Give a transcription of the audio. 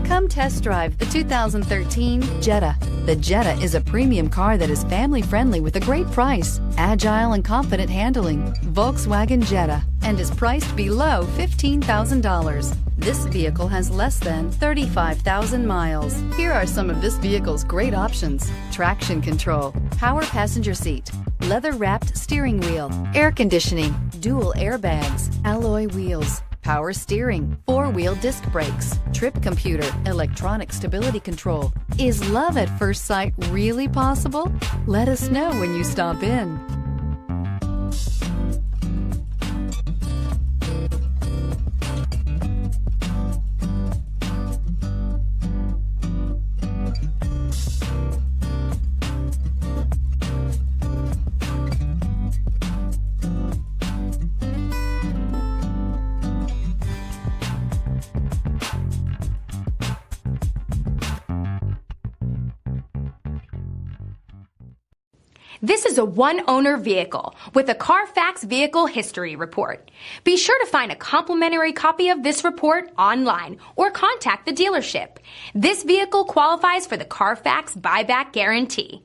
Come test drive the 2013 Jetta. The Jetta is a premium car that is family-friendly with a great price, agile and confident handling. Volkswagen Jetta, and is priced below $15,000. This vehicle has less than 35,000 miles. Here are some of this vehicle's great options: traction control, power passenger seat, leather-wrapped steering wheel, air conditioning, dual airbags, alloy wheels, power steering, four-wheel disc brakes, trip computer, electronic stability control. Is love at first sight really possible? Let us know when you stop in. This is a one-owner vehicle with a Carfax Vehicle History Report. Be sure to find a complimentary copy of this report online or contact the dealership. This vehicle qualifies for the Carfax Buyback Guarantee.